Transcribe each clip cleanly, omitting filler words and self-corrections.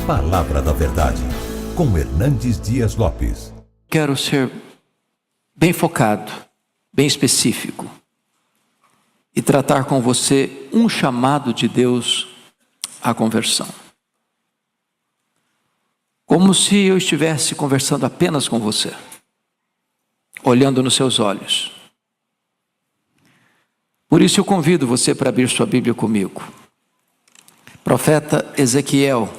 Palavra da Verdade, com Hernandes Dias Lopes. Quero ser bem focado, bem específico e tratar com você um chamado de Deus à conversão. Como se eu estivesse conversando apenas com você, olhando nos seus olhos. Por isso eu convido você para abrir sua Bíblia comigo. Profeta Ezequiel,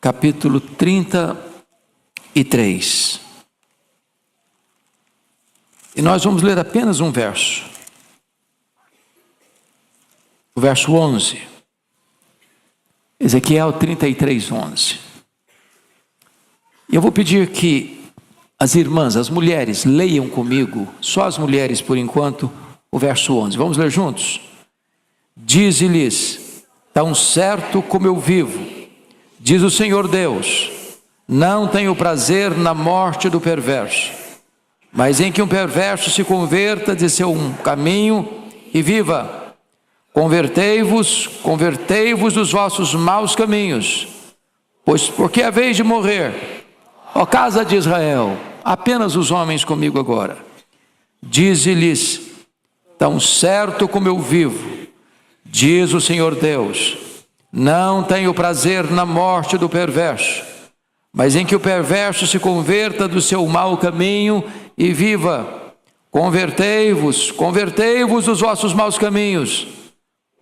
capítulo 33. E nós vamos ler apenas um verso. O verso 11. Ezequiel 33, 11. E eu vou pedir que as irmãs, as mulheres, leiam comigo, só as mulheres por enquanto, o verso 11. Vamos ler juntos? Dize-lhes: tão certo como eu vivo, diz o Senhor Deus, não tenho prazer na morte do perverso, mas em que um perverso se converta de seu caminho e viva. Convertei-vos dos vossos maus caminhos, pois porque a vez de morrer, ó casa de Israel, apenas os homens comigo agora. Dize-lhes: tão certo como eu vivo, diz o Senhor Deus, não tenho prazer na morte do perverso, mas em que o perverso se converta do seu mau caminho e viva. Convertei-vos dos vossos maus caminhos,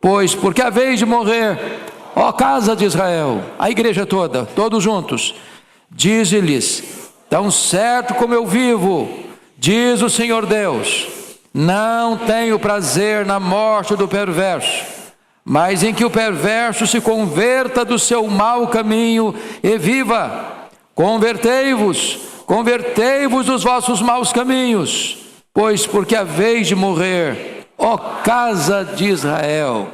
pois porque a vez de morrer, ó casa de Israel, a igreja toda, todos juntos, dize-lhes: tão certo como eu vivo, diz o Senhor Deus, não tenho prazer na morte do perverso, mas em que o perverso se converta do seu mau caminho e viva. Convertei-vos dos vossos maus caminhos, pois porque a vez de morrer, ó casa de Israel.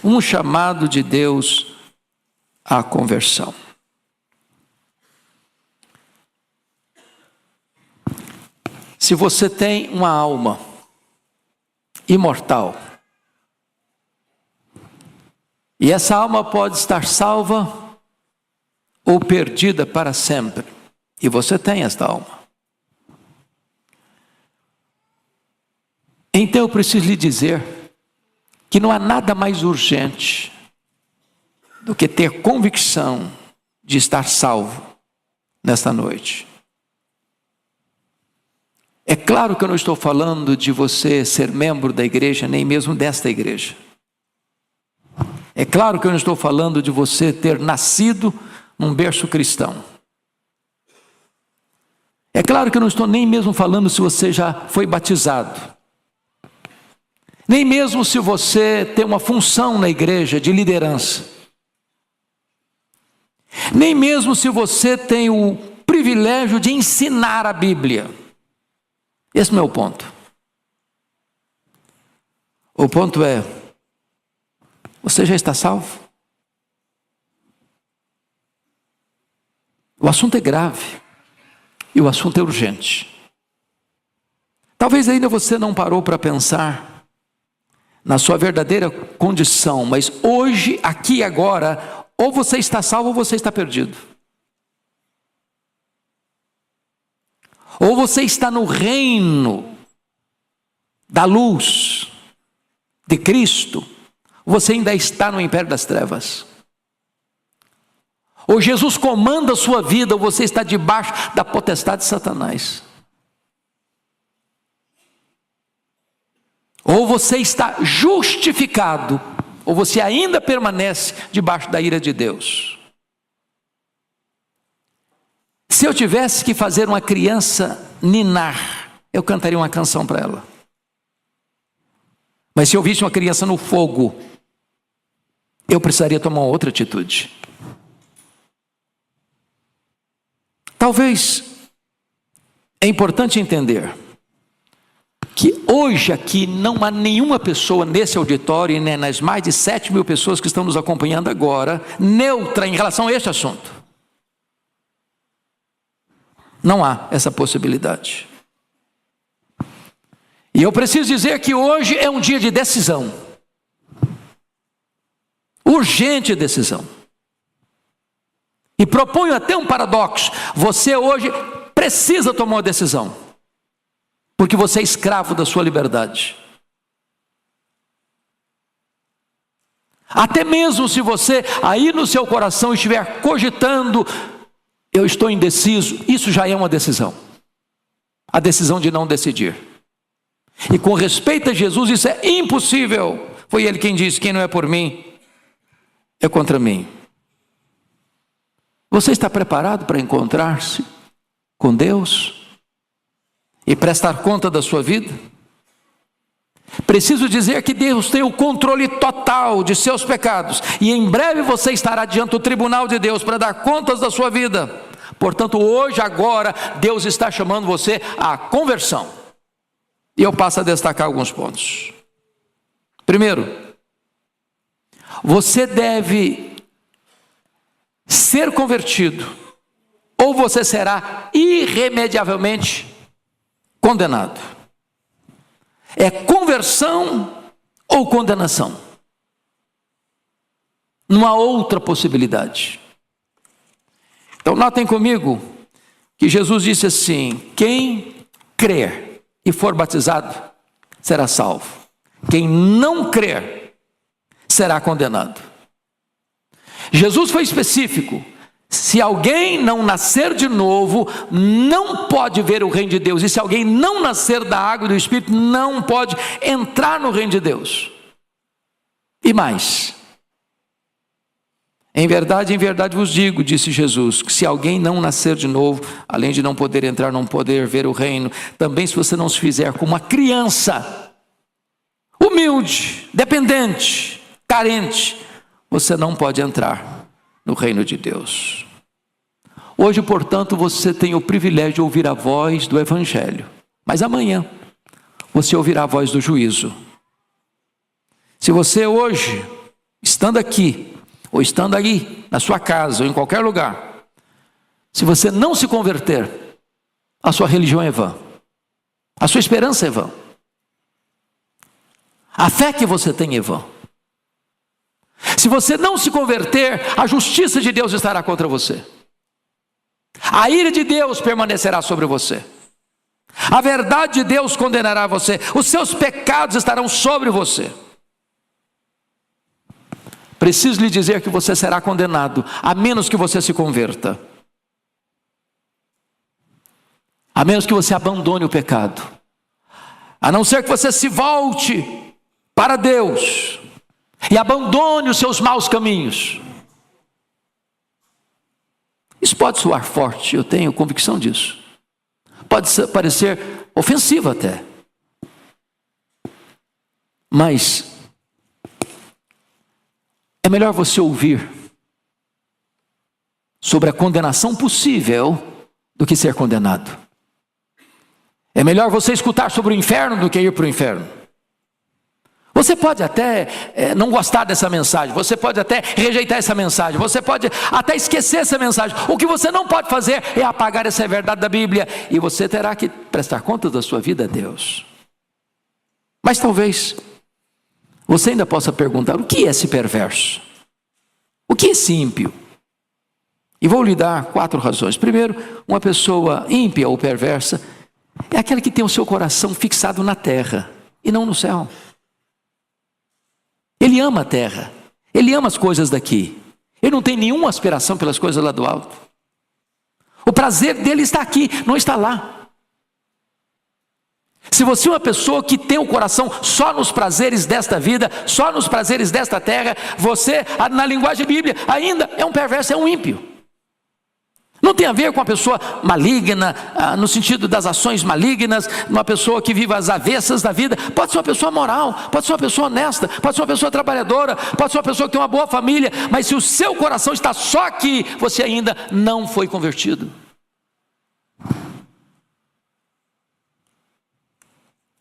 Um chamado de Deus à conversão. Se você tem uma alma imortal, e essa alma pode estar salva ou perdida para sempre, e você tem esta alma, então eu preciso lhe dizer que não há nada mais urgente do que ter convicção de estar salvo nesta noite. É claro que eu não estou falando de você ser membro da igreja, nem mesmo desta igreja. É claro que eu não estou falando de você ter nascido num berço cristão. É claro que eu não estou nem mesmo falando se você já foi batizado. Nem mesmo se você tem uma função na igreja de liderança. Nem mesmo se você tem o privilégio de ensinar a Bíblia. Esse não é o ponto. O ponto é: você já está salvo? O assunto é grave e o assunto é urgente. Talvez ainda você não parou para pensar na sua verdadeira condição, mas hoje, aqui e agora, ou você está salvo ou você está perdido. Ou você está no reino da luz de Cristo, ou você ainda está no império das trevas. Ou Jesus comanda a sua vida, ou você está debaixo da potestade de Satanás. Ou você está justificado, ou você ainda permanece debaixo da ira de Deus. Se eu tivesse que fazer uma criança ninar, eu cantaria uma canção para ela. Mas se eu visse uma criança no fogo, eu precisaria tomar outra atitude. Talvez é importante entender que hoje aqui não há nenhuma pessoa nesse auditório e nem nas mais de 7.000 pessoas que estão nos acompanhando agora, neutra em relação a este assunto. Não há essa possibilidade. E eu preciso dizer que hoje é um dia de decisão. urgente decisão. E proponho até um paradoxo: você hoje precisa tomar uma decisão, porque você é escravo da sua liberdade. Até mesmo se você aí no seu coração estiver cogitando, eu estou indeciso, isso já é uma decisão. A decisão de não decidir. E com respeito a Jesus, isso é impossível. Foi ele quem disse: quem não é por mim, é contra mim. Você está preparado para encontrar-se com Deus e prestar conta da sua vida? Preciso dizer que Deus tem o controle total de seus pecados, e em breve você estará diante do tribunal de Deus para dar contas da sua vida. Portanto, hoje, agora, Deus está chamando você à conversão. E eu passo a destacar alguns pontos. Primeiro, você deve ser convertido, ou você será irremediavelmente condenado. É conversão ou condenação. Não há outra possibilidade. Então notem comigo que Jesus disse assim: quem crer e for batizado será salvo. Quem não crer será condenado. Jesus foi específico: se alguém não nascer de novo, não pode ver o reino de Deus. E se alguém não nascer da água e do Espírito, não pode entrar no reino de Deus. E mais: em verdade vos digo, disse Jesus, que se alguém não nascer de novo, além de não poder entrar, não poder ver o reino, também se você não se fizer como uma criança, humilde, dependente, carente, você não pode entrar no reino de Deus. Hoje, portanto, você tem o privilégio de ouvir a voz do Evangelho, mas amanhã você ouvirá a voz do juízo. Se você hoje, estando aqui, ou estando aí, na sua casa, ou em qualquer lugar, se você não se converter, a sua religião é vã, a sua esperança é vã, a fé que você tem é vã. Se você não se converter, a justiça de Deus estará contra você. A ira de Deus permanecerá sobre você. A verdade de Deus condenará você. Os seus pecados estarão sobre você. Preciso lhe dizer que você será condenado, a menos que você se converta. A menos que você abandone o pecado. A não ser que você se volte para Deus e abandone os seus maus caminhos. Isso pode soar forte, eu tenho convicção disso. Pode parecer ofensivo até. Mas é melhor você ouvir sobre a condenação possível do que ser condenado. É melhor você escutar sobre o inferno do que ir para o inferno. Você pode até não gostar dessa mensagem, você pode até rejeitar essa mensagem, você pode até esquecer essa mensagem. O que você não pode fazer é apagar essa verdade da Bíblia, e você terá que prestar conta da sua vida a Deus. Mas talvez você ainda possa perguntar: o que é esse perverso? O que é esse ímpio? E vou lhe dar 4 razões. Primeiro, uma pessoa ímpia ou perversa é aquela que tem o seu coração fixado na terra e não no céu. Ele ama a terra, ele ama as coisas daqui, ele não tem nenhuma aspiração pelas coisas lá do alto. O prazer dele está aqui, não está lá. Se você é uma pessoa que tem o coração só nos prazeres desta vida, só nos prazeres desta terra, você, na linguagem bíblica, ainda é um perverso, é um ímpio. Não tem a ver com a pessoa maligna, no sentido das ações malignas, uma pessoa que vive às avessas da vida. Pode ser uma pessoa moral, pode ser uma pessoa honesta, pode ser uma pessoa trabalhadora, pode ser uma pessoa que tem uma boa família, mas se o seu coração está só aqui, você ainda não foi convertido.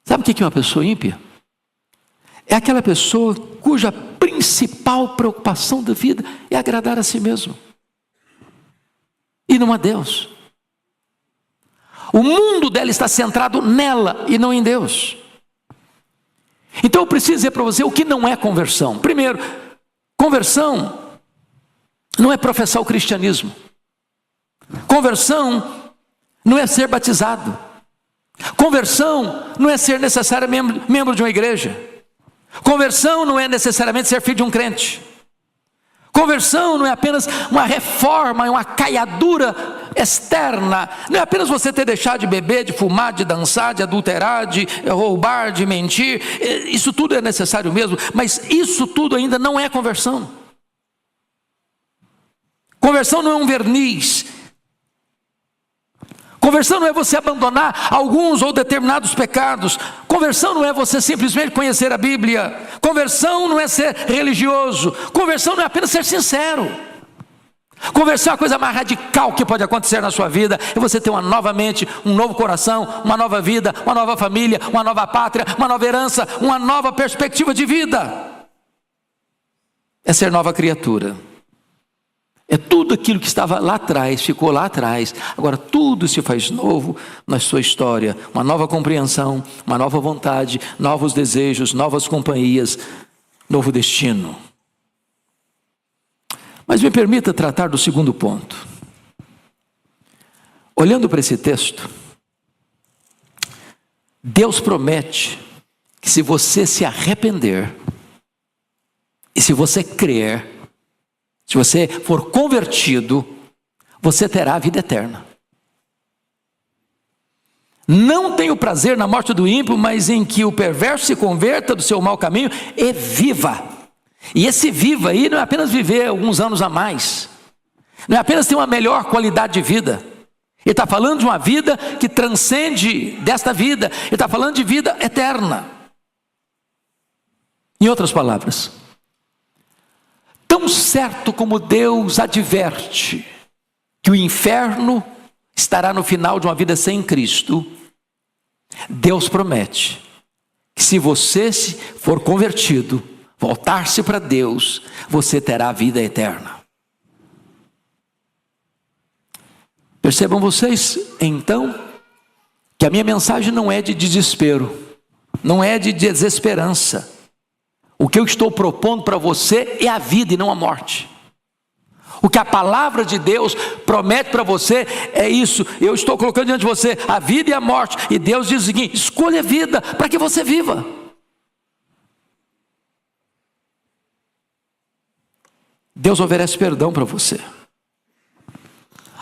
Sabe o que é uma pessoa ímpia? É aquela pessoa cuja principal preocupação da vida é agradar a si mesmo e não a Deus. O mundo dela está centrado nela e não em Deus. Então eu preciso dizer para você o que não é conversão. Primeiro, Conversão não é professar o cristianismo. Conversão não é ser batizado. Conversão não é ser necessariamente membro de uma igreja. Conversão não é necessariamente ser filho de um crente. Conversão não é apenas uma reforma, uma caiadura externa. Não é apenas você ter deixado de beber, de fumar, de dançar, de adulterar, de roubar, de mentir. Isso tudo é necessário mesmo, mas isso tudo ainda não é conversão. Conversão não é um verniz. Conversão não é você abandonar alguns ou determinados pecados. Conversão não é você simplesmente conhecer a Bíblia. Conversão não é ser religioso. Conversão não é apenas ser sincero. Conversão é a coisa mais radical que pode acontecer na sua vida. É você ter uma nova mente, um novo coração, uma nova vida, uma nova família, uma nova pátria, uma nova herança, uma nova perspectiva de vida. É ser nova criatura. É tudo aquilo que estava lá atrás, ficou lá atrás. Agora tudo se faz novo na sua história. Uma nova compreensão, uma nova vontade, novos desejos, novas companhias, novo destino. Mas me permita tratar do segundo ponto. Olhando para esse texto, Deus promete que se você se arrepender, e se você crer, se você for convertido, você terá a vida eterna. Não tenho prazer na morte do ímpio, mas em que o perverso se converta do seu mau caminho e viva. E esse viva aí não é apenas viver alguns anos a mais. Não é apenas ter uma melhor qualidade de vida. Ele está falando de uma vida que transcende desta vida. Ele está falando de vida eterna. Em outras palavras, tão certo como Deus adverte que o inferno estará no final de uma vida sem Cristo, Deus promete que se você for convertido, voltar-se para Deus, você terá a vida eterna. Percebam vocês, então, que a minha mensagem não é de desespero, não é de desesperança. O que eu estou propondo para você é a vida e não a morte. O que a palavra de Deus promete para você é isso. Eu estou colocando diante de você a vida e a morte. E Deus diz o seguinte: escolha a vida para que você viva. Deus oferece perdão para você.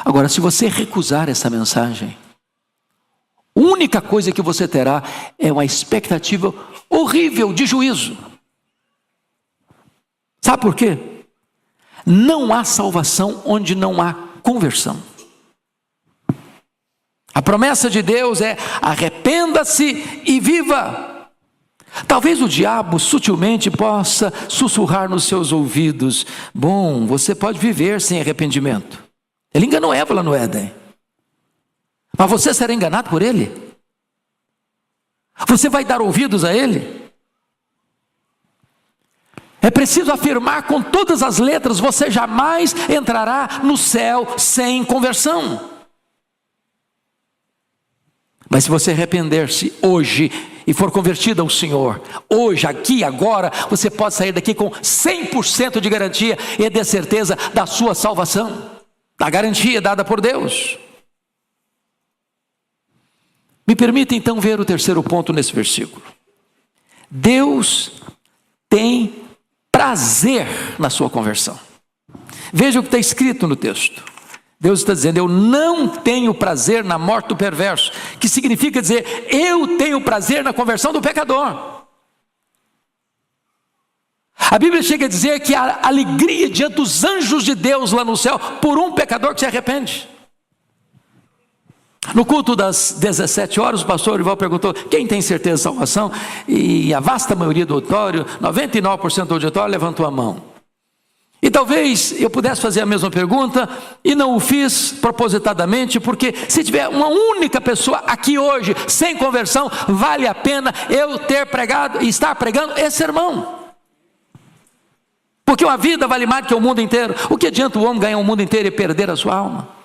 Agora, se você recusar essa mensagem, a única coisa que você terá é uma expectativa horrível de juízo. Sabe por quê? Não há salvação onde não há conversão. A promessa de Deus é: arrependa-se e viva. Talvez o diabo sutilmente possa sussurrar nos seus ouvidos: bom, você pode viver sem arrependimento. Ele enganou Eva lá no Éden. Mas você será enganado por ele? Você vai dar ouvidos a ele? É preciso afirmar com todas as letras: você jamais entrará no céu sem conversão. Mas se você arrepender-se hoje e for convertido ao Senhor, hoje, aqui, agora, você pode sair daqui com 100% de garantia e de certeza da sua salvação, da garantia dada por Deus. Me permita então ver o terceiro ponto nesse versículo. Deus tem prazer na sua conversão. Veja o que está escrito no texto. Deus está dizendo: eu não tenho prazer na morte do perverso, que significa dizer, eu tenho prazer na conversão do pecador. A Bíblia chega a dizer que há alegria diante dos anjos de Deus lá no céu por um pecador que se arrepende. No culto das 17 horas, o pastor Orival perguntou: quem tem certeza de salvação? E a vasta maioria do auditório, 99% do auditório, levantou a mão. E talvez eu pudesse fazer a mesma pergunta, e não o fiz propositadamente, porque se tiver uma única pessoa aqui hoje sem conversão, vale a pena eu ter pregado e estar pregando esse sermão. Porque uma vida vale mais do que o mundo inteiro. O que adianta o homem ganhar o mundo inteiro e perder a sua alma?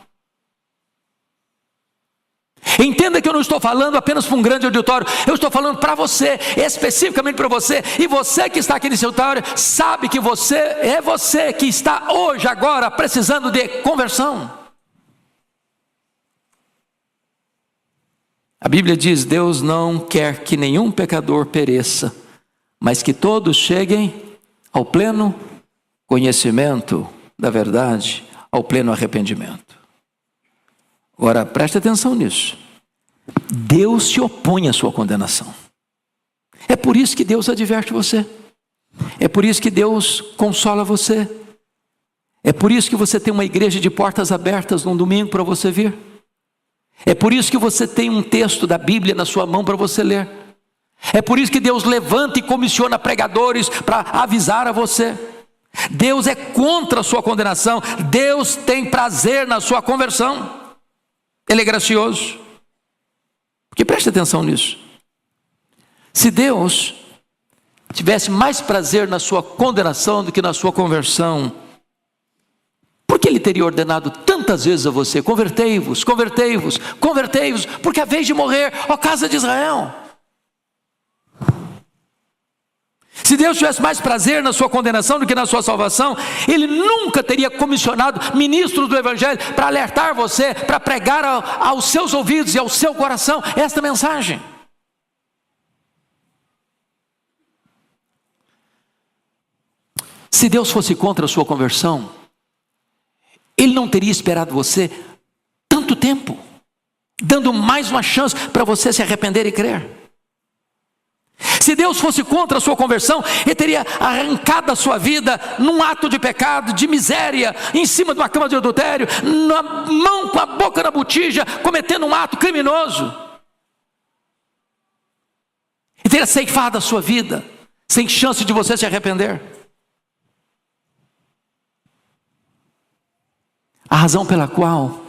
Entenda que eu não estou falando apenas para um grande auditório, eu estou falando para você, especificamente para você. E você que está aqui nesse auditório, sabe que você que está hoje, agora, precisando de conversão. A Bíblia diz: Deus não quer que nenhum pecador pereça, mas que todos cheguem ao pleno conhecimento da verdade, ao pleno arrependimento. Agora, preste atenção nisso. Deus se opõe à sua condenação. É por isso que Deus adverte você. É por isso que Deus consola você. É por isso que você tem uma igreja de portas abertas num domingo para você vir. É por isso que você tem um texto da Bíblia na sua mão para você ler. É por isso que Deus levanta e comissiona pregadores para avisar a você. Deus é contra a sua condenação. Deus tem prazer na sua conversão. Ele é gracioso. Porque preste atenção nisso. Se Deus tivesse mais prazer na sua condenação do que na sua conversão, por que Ele teria ordenado tantas vezes a você: convertei-vos, convertei-vos, convertei-vos, porque a vez de morrer, ó casa de Israel? Se Deus tivesse mais prazer na sua condenação do que na sua salvação, Ele nunca teria comissionado ministros do Evangelho para alertar você, para pregar aos seus ouvidos e ao seu coração esta mensagem. Se Deus fosse contra a sua conversão, Ele não teria esperado você tanto tempo, dando mais uma chance para você se arrepender e crer. Se Deus fosse contra a sua conversão, Ele teria arrancado a sua vida num ato de pecado, de miséria, em cima de uma cama de adultério, na mão com a boca na botija, cometendo um ato criminoso. E teria ceifado a sua vida, sem chance de você se arrepender. A razão pela qual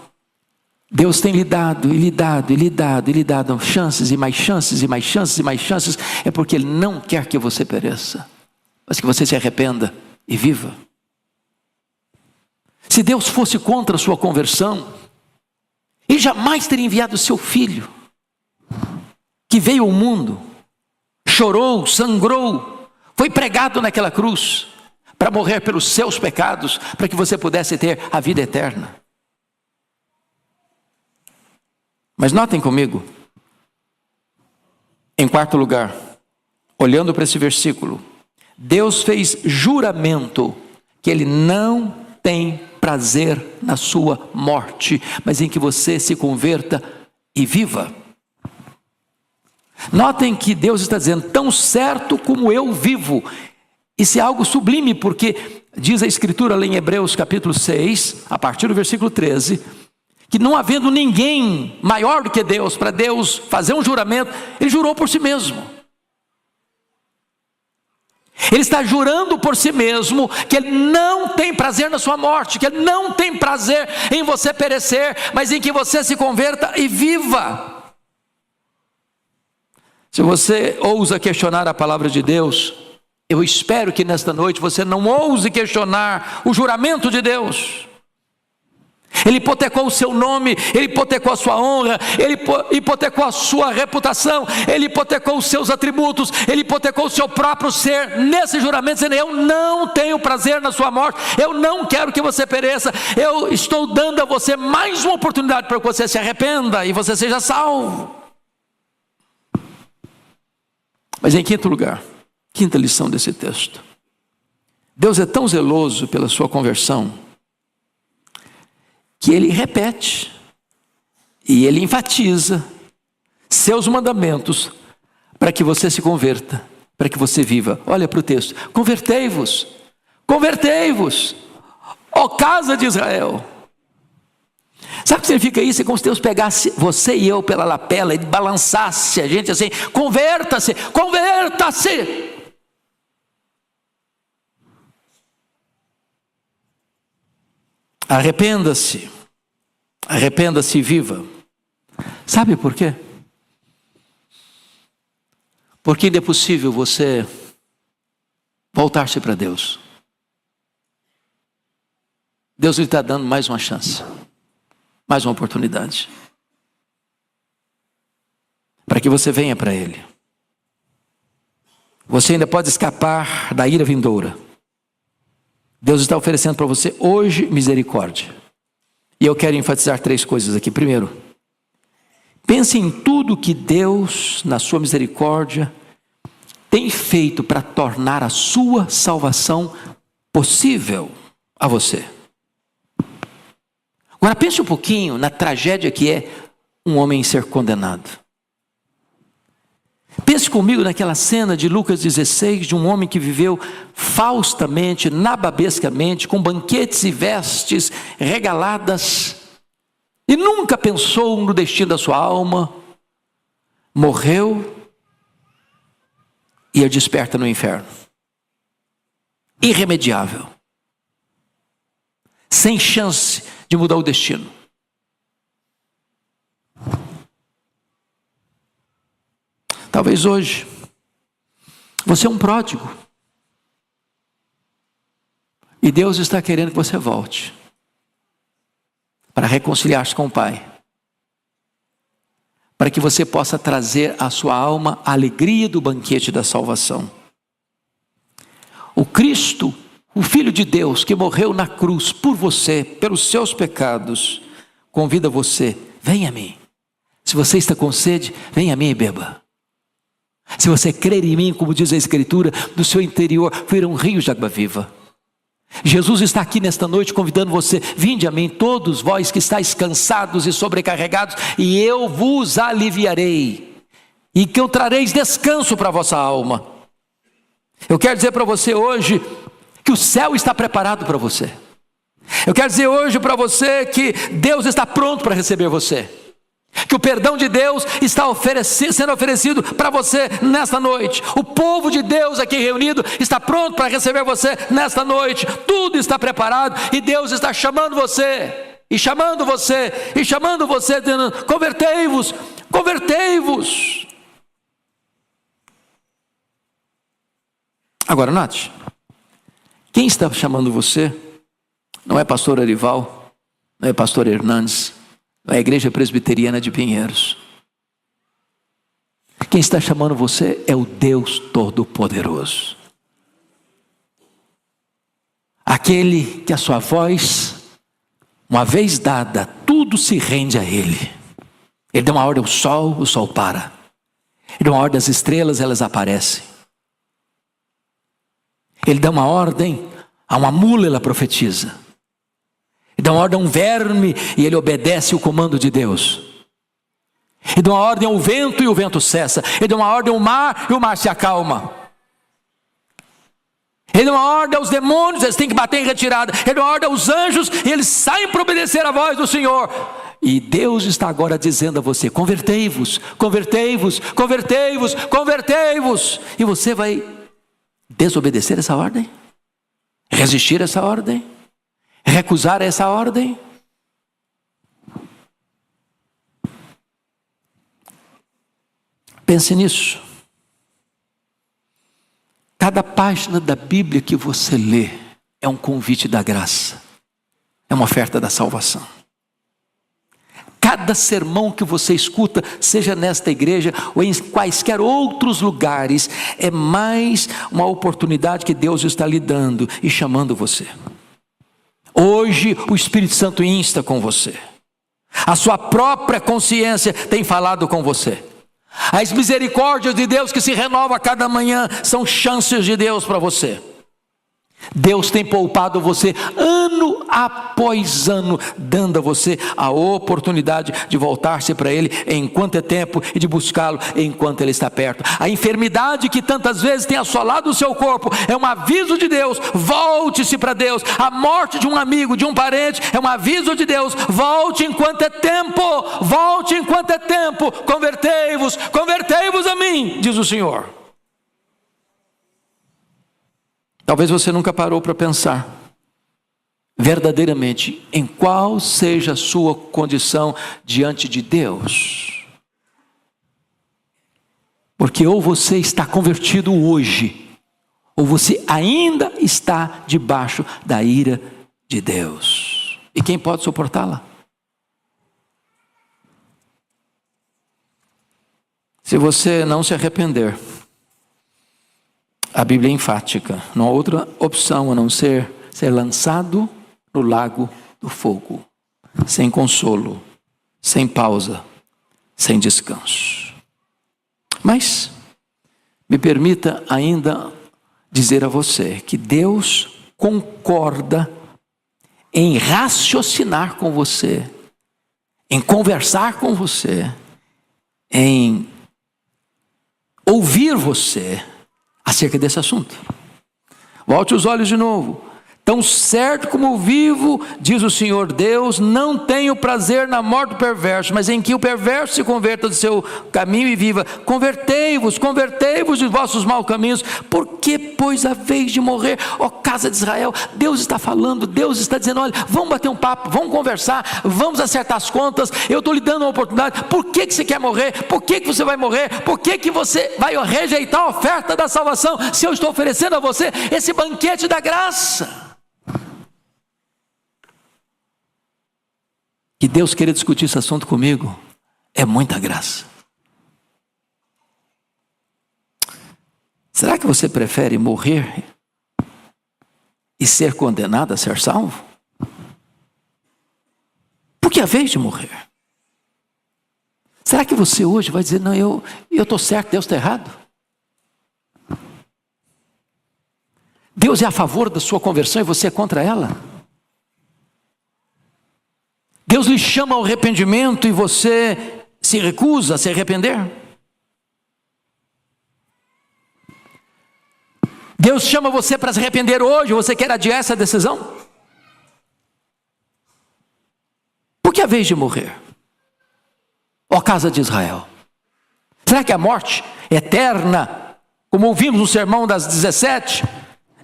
Deus tem lhe dado, e lhe dado, e lhe dado, e lhe dado chances, e mais chances, e mais chances, e mais chances, é porque Ele não quer que você pereça, mas que você se arrependa e viva. Se Deus fosse contra a sua conversão, Ele jamais teria enviado o seu Filho, que veio ao mundo, chorou, sangrou, foi pregado naquela cruz, para morrer pelos seus pecados, para que você pudesse ter a vida eterna. Mas notem comigo, em quarto lugar, olhando para esse versículo, Deus fez juramento que Ele não tem prazer na sua morte, mas em que você se converta e viva. Notem que Deus está dizendo: tão certo como eu vivo. Isso é algo sublime, porque diz a Escritura lá em Hebreus capítulo 6, a partir do versículo 13, que não havendo ninguém maior do que Deus, para Deus fazer um juramento, Ele jurou por si mesmo. Ele está jurando por si mesmo que Ele não tem prazer na sua morte, que Ele não tem prazer em você perecer, mas em que você se converta e viva. Se você ousa questionar a palavra de Deus, eu espero que nesta noite você não ouse questionar o juramento de Deus. Ele hipotecou o seu nome, Ele hipotecou a sua honra, Ele hipotecou a sua reputação, Ele hipotecou os seus atributos, Ele hipotecou o seu próprio ser, nesse juramento, dizendo: eu não tenho prazer na sua morte, eu não quero que você pereça, eu estou dando a você mais uma oportunidade para que você se arrependa e você seja salvo. Mas em quinto lugar, quinta lição desse texto, Deus é tão zeloso pela sua conversão, que Ele repete e Ele enfatiza seus mandamentos para que você se converta, para que você viva. Olha para o texto: convertei-vos, convertei-vos, ó casa de Israel. Sabe o que significa isso? É como se Deus pegasse você e eu pela lapela e balançasse a gente assim: converta-se, converta-se. Arrependa-se, arrependa-se e viva. Sabe por quê? Porque ainda é possível você voltar-se para Deus. Deus lhe está dando mais uma chance, mais uma oportunidade. para que você venha para Ele. Você ainda pode escapar da ira vindoura. Deus está oferecendo para você hoje misericórdia. E eu quero enfatizar 3 coisas aqui. Primeiro, pense em tudo que Deus, na sua misericórdia, tem feito para tornar a sua salvação possível a você. Agora pense um pouquinho na tragédia que é um homem ser condenado. Pense comigo naquela cena de Lucas 16, de um homem que viveu faustamente, nababescamente, com banquetes e vestes regaladas, e nunca pensou no destino da sua alma, morreu e a desperta no inferno. Irremediável. Sem chance de mudar o destino. Talvez hoje você é um pródigo e Deus está querendo que você volte para reconciliar-se com o Pai, para que você possa trazer à sua alma a alegria do banquete da salvação. O Cristo, o Filho de Deus que morreu na cruz por você, pelos seus pecados, convida você: venha a mim. Se você está com sede, venha a mim e beba. Se você crer em mim, como diz a Escritura, do seu interior fluirão rios de água viva. Jesus está aqui nesta noite convidando você: vinde a mim, todos vós que estáis cansados e sobrecarregados, e eu vos aliviarei, e que eu trareis descanso para a vossa alma. Eu quero dizer para você hoje que o céu está preparado para você. Eu quero dizer hoje para você que Deus está pronto para receber você, que o perdão de Deus está sendo oferecido para você nesta noite. O povo de Deus aqui reunido está pronto para receber você nesta noite. Tudo está preparado e Deus está chamando você, e chamando você, e chamando você, dizendo: convertei-vos, convertei-vos. Agora, Nath, quem está chamando você não é pastor Arival, não é pastor Hernandes, não é a Igreja Presbiteriana de Pinheiros. Quem está chamando você é o Deus Todo-Poderoso. Aquele que a sua voz, uma vez dada, tudo se rende a Ele. Ele dá uma ordem ao sol, o sol para. Ele dá uma ordem às estrelas, elas aparecem. Ele dá uma ordem a uma mula, ela profetiza. Ele dá uma ordem a um verme e ele obedece o comando de Deus. Ele dá uma ordem ao vento e o vento cessa. Ele dá uma ordem ao mar e o mar se acalma. Ele dá uma ordem aos demônios, eles têm que bater em retirada. Ele dá uma ordem aos anjos e eles saem para obedecer a voz do Senhor. E Deus está agora dizendo a você: convertei-vos, convertei-vos, convertei-vos, convertei-vos. E você vai desobedecer essa ordem? Resistir a essa ordem? Recusar essa ordem? Pense nisso. Cada página da Bíblia que você lê é um convite da graça, é uma oferta da salvação. Cada sermão que você escuta, seja nesta igreja ou em quaisquer outros lugares, é mais uma oportunidade que Deus está lhe dando e chamando você. Hoje o Espírito Santo insta com você. A sua própria consciência tem falado com você. As misericórdias de Deus que se renovam a cada manhã são chances de Deus para você. Deus tem poupado você ano após ano, dando a você a oportunidade de voltar-se para Ele enquanto é tempo e de buscá-lo enquanto Ele está perto. A enfermidade que tantas vezes tem assolado o seu corpo é um aviso de Deus: volte-se para Deus. A morte de um amigo, de um parente, é um aviso de Deus: volte enquanto é tempo, volte enquanto é tempo, convertei-vos, convertei-vos a mim, diz o Senhor. Talvez você nunca parou para pensar verdadeiramente em qual seja a sua condição diante de Deus. Porque ou você está convertido hoje, ou você ainda está debaixo da ira de Deus. E quem pode suportá-la? Se você não se arrepender, a Bíblia é enfática, não há outra opção a não ser lançado no lago do fogo, sem consolo, sem pausa, sem descanso. Mas me permita ainda dizer a você que Deus concorda em raciocinar com você, em conversar com você, em ouvir você acerca desse assunto. Volte os olhos de novo. Tão certo como vivo, diz o Senhor Deus, não tenho prazer na morte do perverso, mas em que o perverso se converta do seu caminho e viva. Convertei-vos de vossos maus caminhos, porque, pois, a vez de morrer, ó casa de Israel. Deus está falando, Deus está dizendo, olha, vamos bater um papo, vamos conversar, vamos acertar as contas, eu estou lhe dando uma oportunidade. Por que você quer morrer? Por que você vai morrer? Por que você vai rejeitar a oferta da salvação, se eu estou oferecendo a você esse banquete da graça? Que Deus queira discutir esse assunto comigo é muita graça. Será que você prefere morrer e ser condenado a ser salvo? Porque é a vez de morrer. Será que você hoje vai dizer, não, eu estou certo, Deus está errado? Deus é a favor da sua conversão e você é contra ela? Deus lhe chama ao arrependimento e você se recusa a se arrepender? Deus chama você para se arrepender hoje, você quer adiar essa decisão? Por que a vez de morrer? Ó casa de Israel, será que a morte eterna, como ouvimos no sermão das 17,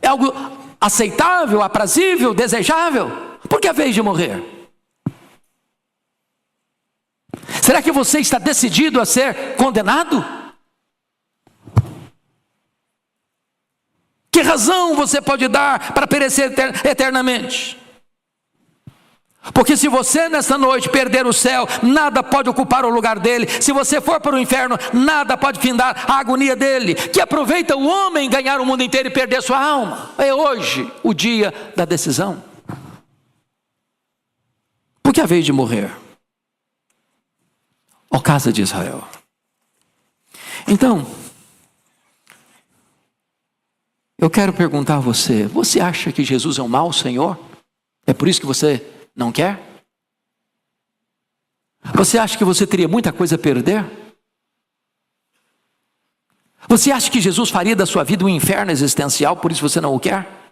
é algo aceitável, aprazível, desejável? Por que a vez de morrer? Será que você está decidido a ser condenado? Que razão você pode dar para perecer eternamente? Porque se você nesta noite perder o céu, nada pode ocupar o lugar dele. Se você for para o inferno, nada pode findar a agonia dele. Que aproveita o homem ganhar o mundo inteiro e perder sua alma? É hoje o dia da decisão. Por que a vez de morrer? Ó casa de Israel. Então, eu quero perguntar a você, você acha que Jesus é um mau Senhor? É por isso que você não quer? Você acha que você teria muita coisa a perder? Você acha que Jesus faria da sua vida um inferno existencial, por isso você não o quer?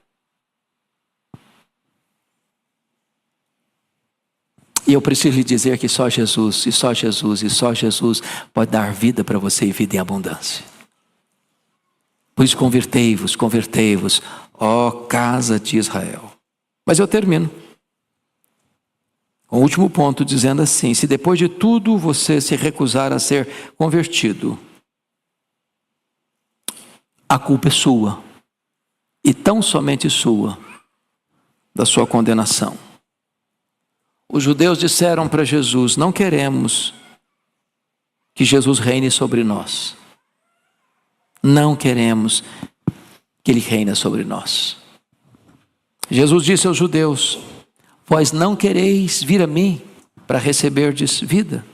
E eu preciso lhe dizer que só Jesus, e só Jesus, e só Jesus pode dar vida para você e vida em abundância. Por isso convertei-vos, ó casa de Israel. Mas eu termino com o último ponto dizendo assim, se depois de tudo você se recusar a ser convertido, a culpa é sua, e tão somente sua, da sua condenação. Os judeus disseram para Jesus, não queremos que Jesus reine sobre nós. Não queremos que Ele reine sobre nós. Jesus disse aos judeus, vós não quereis vir a mim para receberdes vida,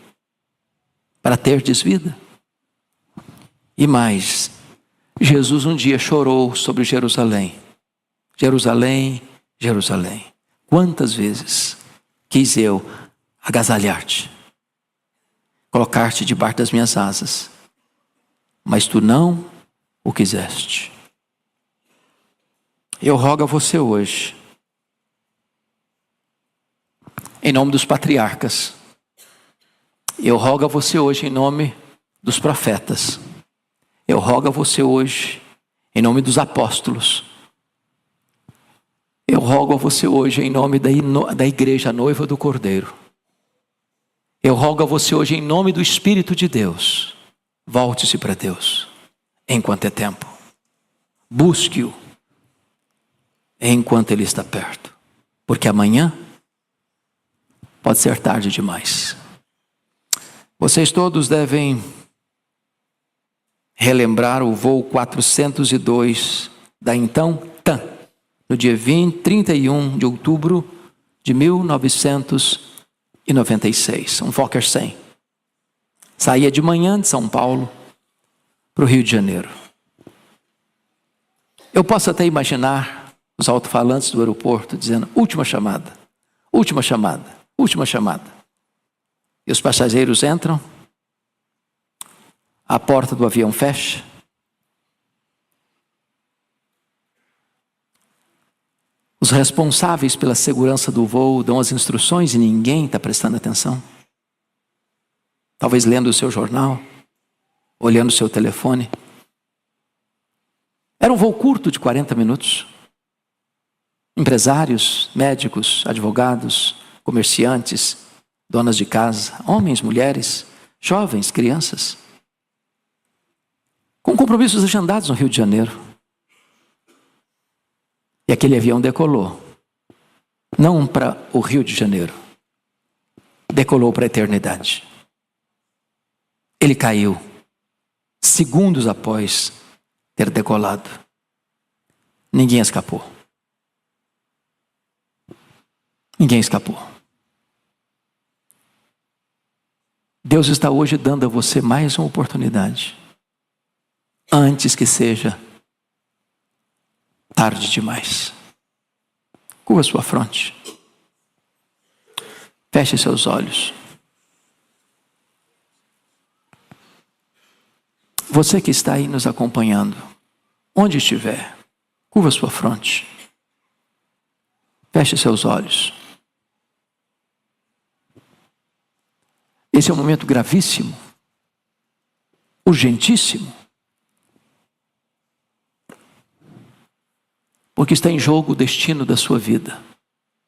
para terdes vida. E mais, Jesus um dia chorou sobre Jerusalém. Jerusalém, Jerusalém, quantas vezes quis eu agasalhar-te, colocar-te debaixo das minhas asas, mas tu não o quiseste. Eu rogo a você hoje, em nome dos patriarcas, eu rogo a você hoje em nome dos profetas, eu rogo a você hoje em nome dos apóstolos, eu rogo a você hoje em nome da igreja noiva do Cordeiro. Eu rogo a você hoje em nome do Espírito de Deus. Volte-se para Deus enquanto é tempo. Busque-o enquanto Ele está perto. Porque amanhã pode ser tarde demais. Vocês todos devem relembrar o voo 402 da então TAM, no dia 31 de outubro de 1996, um Fokker 100. Saía de manhã de São Paulo para o Rio de Janeiro. Eu posso até imaginar os alto-falantes do aeroporto dizendo: última chamada, última chamada, última chamada. E os passageiros entram, a porta do avião fecha, os responsáveis pela segurança do voo dão as instruções e ninguém está prestando atenção. Talvez lendo o seu jornal, olhando o seu telefone. Era um voo curto de 40 minutos. Empresários, médicos, advogados, comerciantes, donas de casa, homens, mulheres, jovens, crianças, com compromissos agendados no Rio de Janeiro. E aquele avião decolou, não para o Rio de Janeiro, decolou para a eternidade. Ele caiu segundos após ter decolado. Ninguém escapou. Ninguém escapou. Deus está hoje dando a você mais uma oportunidade, antes que seja tarde demais. Curva sua fronte. Feche seus olhos. Você que está aí nos acompanhando, onde estiver, curva sua fronte. Feche seus olhos. Esse é um momento gravíssimo, urgentíssimo, porque está em jogo o destino da sua vida,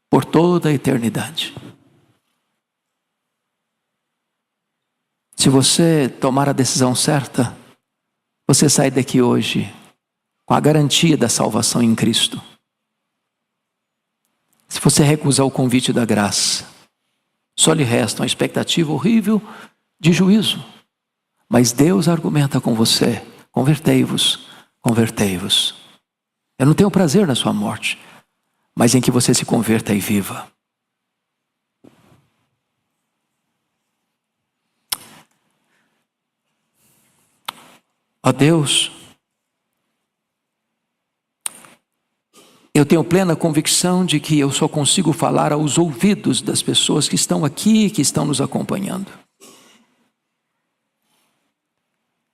por toda a eternidade. Se você tomar a decisão certa, você sai daqui hoje com a garantia da salvação em Cristo. Se você recusar o convite da graça, só lhe resta uma expectativa horrível de juízo. Mas Deus argumenta com você: convertei-vos, convertei-vos. Eu não tenho prazer na sua morte, mas em que você se converta e viva. Ó Deus, eu tenho plena convicção de que eu só consigo falar aos ouvidos das pessoas que estão aqui e que estão nos acompanhando.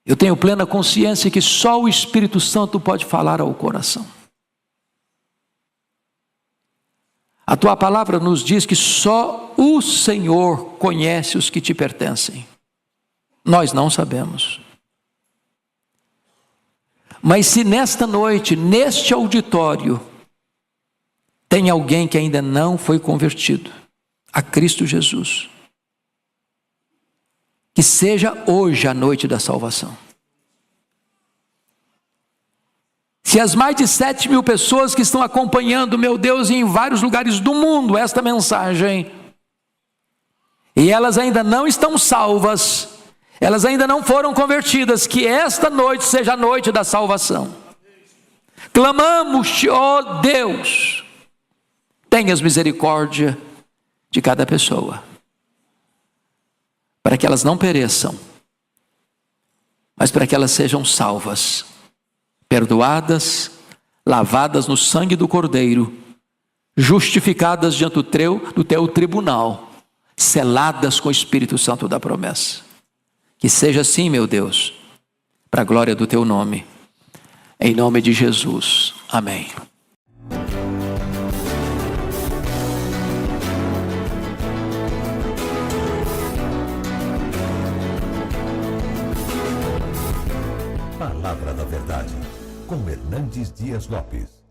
Eu tenho plena consciência que só o Espírito Santo pode falar ao coração. A tua palavra nos diz que só o Senhor conhece os que te pertencem. Nós não sabemos. Mas se nesta noite, neste auditório, tem alguém que ainda não foi convertido a Cristo Jesus, que seja hoje a noite da salvação. Se as mais de 7.000 pessoas que estão acompanhando, meu Deus, em vários lugares do mundo, esta mensagem, e elas ainda não estão salvas, elas ainda não foram convertidas, que esta noite seja a noite da salvação. Clamamos-te, ó Deus, tenhas misericórdia de cada pessoa, para que elas não pereçam, mas para que elas sejam salvas, perdoadas, lavadas no sangue do Cordeiro, justificadas diante do teu tribunal, seladas com o Espírito Santo da promessa. Que seja assim, meu Deus, para a glória do teu nome, em nome de Jesus, amém. Palavra da Verdade, com Hernandes Dias Lopes.